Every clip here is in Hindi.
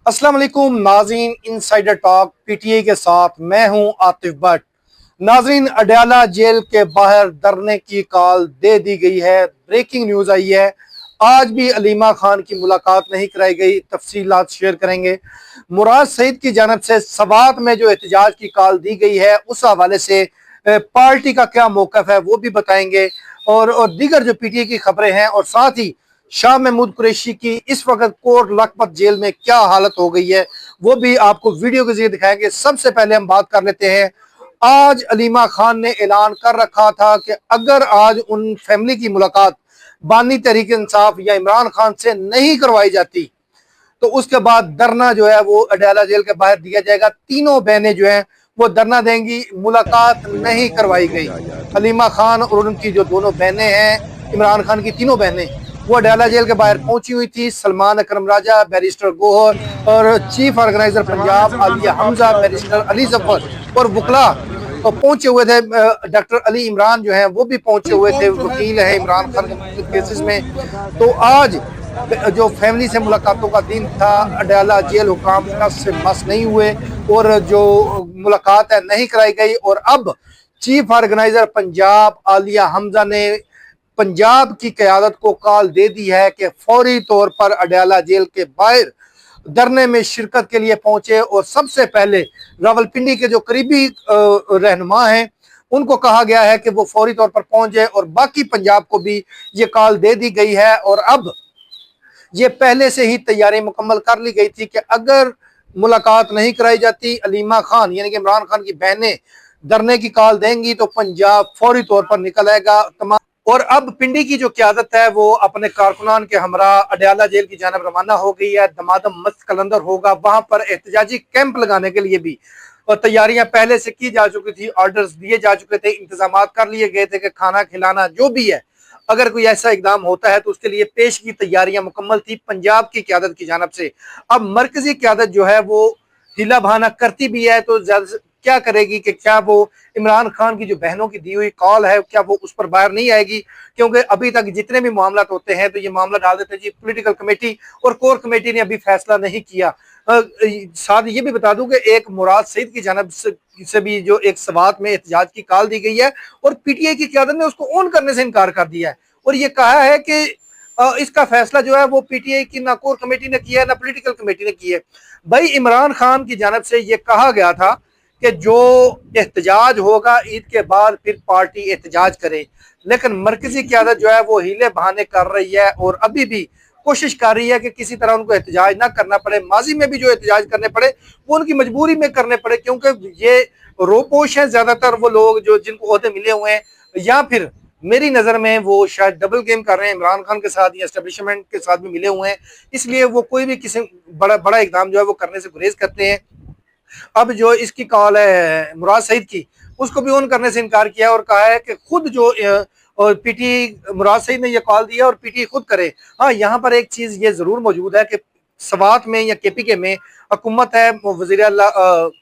अस्सलाम वालेकुम नाज़रीन, इनसाइडर टॉक पीटीआई के साथ मैं हूं आतिफ भट्ट। नाज़रीन, अडयाला जेल के बाहर धरने की कॉल दे दी गई है। ब्रेकिंग न्यूज आई है। आज भी अलीमा खान की मुलाकात नहीं कराई गई। तफसीलात शेयर करेंगे। मुराद सईद की जानब से सवात में जो एहतजाज की कॉल दी गई है उस हवाले से पार्टी का क्या मौकफ है वो भी बताएंगे। और दीगर जो पीटीआई की खबरें हैं और साथ ही शाह महमूद कुरैशी की इस वक्त कोट लखपत जेल में क्या हालत हो गई है वो भी आपको वीडियो के जरिए दिखाएंगे। सबसे पहले हम बात कर लेते हैं। आज अलीमा खान ने ऐलान कर रखा था कि अगर आज उन फैमिली की मुलाकात बानी तहरीक इंसाफ या इमरान खान से नहीं करवाई जाती तो उसके बाद धरना जो है वो अडयाला जेल के बाहर दिया जाएगा। तीनों बहनें जो हैं वो धरना देंगी। मुलाकात नहीं करवाई गई। अलीमा खान और उनकी जो दोनों बहनें हैं, इमरान खान की तीनों बहनें, वो अडयाला जेल के बाहर पहुंची हुई थी। सलमान अकरम राजा, बैरिस्टर गोहर और chief organiser Punjab Alia Hamza, barrister Ali Zafar और वकला तो पहुंचे हुए थे। डॉक्टर अली इमरान जो है वो भी पहुंचे हुए थे, वकील है इमरान खान के केसेस में। तो आज जो फैमिली से मुलाकातों का दिन था, अडयाला जेल हुकाम से मस नहीं हुए और जो मुलाकात है नहीं कराई गई। और अब चीफ ऑर्गेनाइजर पंजाब आलिया हमजा ने पंजाब की क़यादत को कॉल दे दी है कि फौरी तौर पर अडयाला जेल के बाहर धरने में शिरकत के लिए पहुंचे। और सबसे पहले रावलपिंडी के जो करीबी रहनुमा हैं उनको कहा गया है कि वो फौरी तौर पर पहुंच जाए और बाकी पंजाब को भी ये कॉल दे दी गई है। और अब ये पहले से ही तैयारी मुकम्मल कर ली गई थी कि अगर मुलाकात नहीं कराई जाती, अलीमा खान यानी कि इमरान खान की बहनें धरने की कॉल देंगी तो पंजाब फौरी तौर पर निकल आएगा। तमाम और अब पिंडी की जो क्यादत है वो अपने कारकुनान के हमरा अडयाला जेल की जानब रवाना हो गई है। दमादम मस्त कलंदर होगा, वहां पर एहतजाजी कैंप लगाने के लिए भी और तैयारियां पहले से की जा चुकी थी। ऑर्डर्स दिए जा चुके थे, इंतजाम कर लिए गए थे कि खाना खिलाना जो भी है, अगर कोई ऐसा इकदाम होता है तो उसके लिए पेश की तैयारियां मुकम्मल थी पंजाब की क्यादत की जानब से। अब मरकजी क्यादत जो है वो हिला बहाना करती भी है तो क्या करेगी कि क्या वो इमरान खान की जो बहनों की दी हुई कॉल है क्या वो उस पर बाहर नहीं आएगी। क्योंकि अभी तक जितने भी मामला होते हैं तो ये मामला डाल देते हैं जी पॉलिटिकल कमेटी, और कोर कमेटी ने अभी फैसला नहीं किया। साथ ये भी बता दूं कि एक मुराद सईद की जानब से भी जो एक सवात में एहतजाज की कॉल दी गई है और पीटीआई की क्यादत ने उसको ऑन करने से इनकार कर दिया है और ये कहा है कि इसका फैसला जो है वो पीटीआई की ना कोर कमेटी ने किया है ना पॉलिटिकल कमेटी ने की है। भाई इमरान खान की जानब से ये कहा गया था कि जो एहतजाज होगा ईद के बाद फिर पार्टी एहतजाज करे, लेकिन मरकजी क्यादत जो है वो हीले बहाने कर रही है और अभी भी कोशिश कर रही है कि किसी तरह उनको एहतजाज ना करना पड़े। माजी में भी जो एहतजाज करने पड़े वो उनकी मजबूरी में करने पड़े, क्योंकि ये रोपोश हैं ज्यादातर वो लोग जो जिनको ओहदे मिले हुए हैं, या फिर मेरी नजर में वो शायद डबल गेम कर रहे हैं इमरान खान के साथ या एस्टेब्लिशमेंट के साथ भी मिले हुए हैं, इसलिए वो कोई भी किसी बड़ा बड़ा इकदाम जो है वो करने से गुरेज करते हैं। अब जो इसकी कॉल है मुराद सईद की, उसको भी ऑन करने से इनकार किया और कहा है कि खुद जो और पीटी मुराद सईद ने यह कॉल दिया और पीटी खुद करे। हाँ, यहाँ पर एक चीज ये जरूर मौजूद है कि सवात में या केपीके में हुकूमत है वजीर अल्लाह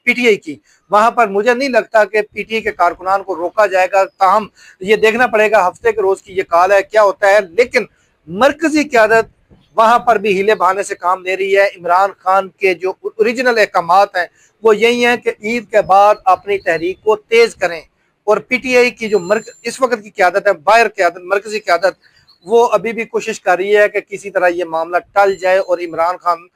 पीटीआई की, वहां पर मुझे नहीं लगता कि पीटीआई के कारकुनान को रोका जाएगा। ताहम ये देखना पड़ेगा हफ्ते के रोज की ये कॉल है क्या होता है, लेकिन मरकजी क्यादत वहां पर भी हीले बहाने से काम ले रही है। इमरान खान के जो ओरिजिनल अहकामात हैं वो यही है कि ईद के बाद अपनी तहरीक को तेज करें और पीटीआई की जो इस वक्त की क्यादत है, बाहर क्यादत, मरकजी क्यादत, वो अभी भी कोशिश कर रही है कि किसी तरह ये मामला टल जाए और इमरान खान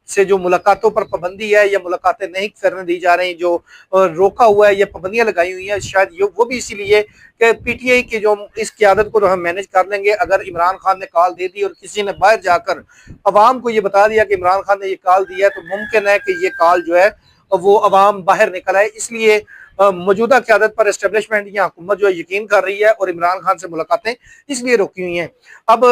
से जो मुलाकातों पर पाबंदी है या मुलाकातें नहीं करने दी जा रही, जो रोका हुआ है, ये पाबंदियां लगाई हुई हैं, शायद ये वो भी इसीलिए कि पीटीआई की जो इस क्यादत को तो हम मैनेज कर लेंगे। अगर इमरान खान ने कॉल दे दी और किसी ने बाहर जाकर अवाम को ये बता दिया कि इमरान खान ने ये कॉल दिया है तो मुमकिन है कि ये कॉल जो है वो अवाम बाहर निकल आए। इसलिए मौजूदा क्यादत पर एस्टेब्लिशमेंट या हुकूमत जो है यकीन कर रही है और इमरान खान से मुलाकातें इसलिए रोकी हुई हैं। अब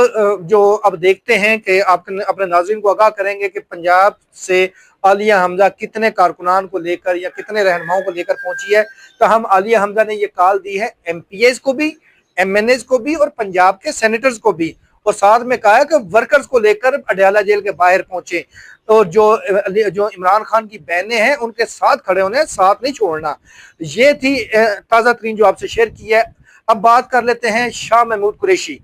अब देखते हैं कि आप अपने नाज़रीन को आगाह करेंगे कि पंजाब से आलिया हमजा कितने कारकुनान को लेकर या कितने रहनुमाओं को लेकर पहुंची है। तो हम आलिया हमजा ने ये कॉल दी है एमपीएस को भी, एमएनएस को भी और पंजाब के सेनेटर्स को भी, और साथ में कहा है कि वर्कर्स को लेकर अडयाला जेल के बाहर पहुंचे और जो इमरान खान की बहनें हैं उनके साथ खड़े होने, साथ नहीं छोड़ना। ये थी ताज़ा तरीन जो आपसे शेयर की है। अब बात कर लेते हैं शाह महमूद कुरैशी।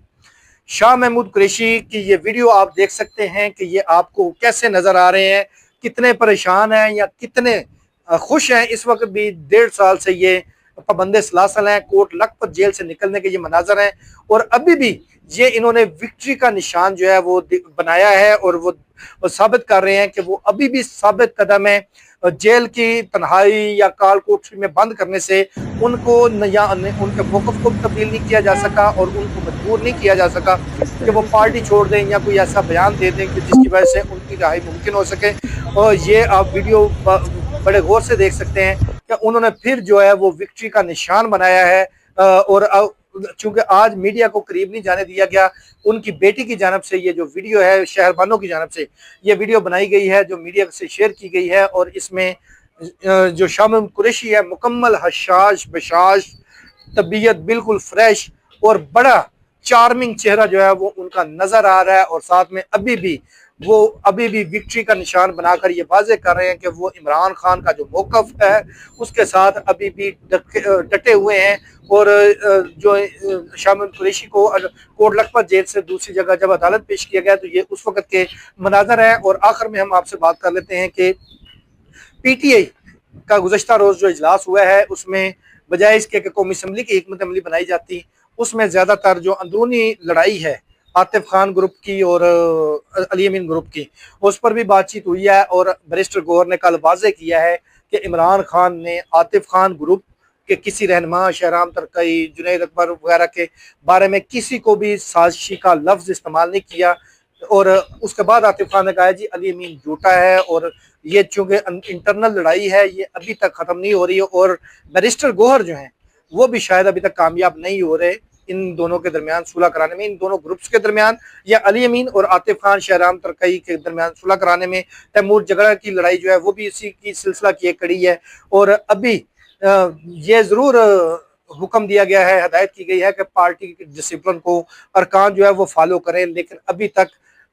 शाह महमूद कुरैशी की ये वीडियो आप देख सकते हैं कि ये आपको कैसे नजर आ रहे हैं कितने परेशान हैं या कितने खुश हैं। इस वक्त भी 1.5 साल से ये पाबंदे सलासल हैं, कोट लखपत जेल से निकलने के ये मनाजर हैं और अभी भी ये इन्होंने विक्ट्री का निशान जो है वो बनाया है और वो साबित कर रहे हैं कि वो अभी भी साबित कदम है। जेल की तन्हाई या काल कोठरी में बंद करने से उनको या उनके मौक़िफ़ को तब्दील नहीं किया जा सका और उनको मजबूर नहीं किया जा सका कि वो पार्टी छोड़ दें या कोई ऐसा बयान दे दें कि जिसकी वजह से उनकी रिहाई मुमकिन हो सके। और ये आप वीडियो बड़े गौर से देख सकते हैं कि उन्होंने फिर जो है वो विक्ट्री का निशान बनाया है। और चूंकि आज मीडिया को करीब नहीं जाने दिया गया, उनकी बेटी की जानब से ये जो वीडियो है, शहरबानों की जानब से ये वीडियो बनाई गई है जो मीडिया से शेयर की गई है और इसमें जो शामिम कुरैशी है मुकम्मल हशाश बशाश, तबीयत बिल्कुल फ्रेश और बड़ा चार्मिंग चेहरा जो है वो उनका नजर आ रहा है और साथ में अभी भी विक्ट्री का निशान बनाकर ये वाजे कर रहे हैं कि वो इमरान खान का जो मौक़िफ़ है उसके साथ अभी भी डटे हुए हैं। और जो शामिम कुरैशी को कोट लखपत जेल से दूसरी जगह जब अदालत पेश किया गया तो ये उस वक्त के मनाजर है। और आखिर में हम आपसे बात कर लेते हैं कि पीटीआई का गुज़श्ता रोज़ जो इजलास हुआ है उसमें बजाय इसके कि कौमी असम्बली की हिकमत अमली बनाई जाती, उसमें ज़्यादातर जो अंदरूनी लड़ाई है आतिफ खान ग्रुप की और अली अमीन ग्रुप की, उस पर भी बातचीत हुई है। और बैरिस्टर गौहर ने कल वाज़े किया है कि इमरान खान ने आतिफ खान ग्रुप के किसी रहनुमा, शहराम तरकई, जुनैद अकबर वगैरह के बारे में किसी को भी साजिशी का लफ्ज़ इस्तेमाल नहीं किया। और उसके बाद आतिफ खान ने कहा जी अली अमीन झूठा है और ये चूंकि इंटरनल लड़ाई है ये अभी तक ख़त्म नहीं हो रही है और बैरिस्टर गौहर जो हैं वो भी शायद अभी तक कामयाब नहीं हो रहे इन दोनों के दरमियान सुलह कराने में, इन दोनों ग्रुप्स के दरमियान या अली अमीन और आतिफ खान शहराम तरकई के दरमियान सुलह कराने में। तैमूर जगड़ा की लड़ाई जो है वो भी इसी की सिलसिला की एक कड़ी है। और अभी ये ज़रूर हुक्म दिया गया है, हदायत की गई है कि पार्टी के डिसिप्लिन को अरकान जो है वो फॉलो करें, लेकिन अभी तक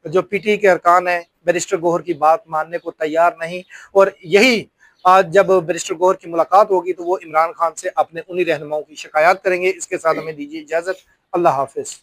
जो पीटी के अरकान है बैरिस्टर गौहर की बात मानने को तैयार नहीं। और यही आज जब बैरिस्टर गौहर की मुलाकात होगी तो वो इमरान खान से अपने उन्हीं रहनुमाओं की शिकायत करेंगे। इसके साथ हमें दीजिए इजाज़त। अल्लाह हाफिज़।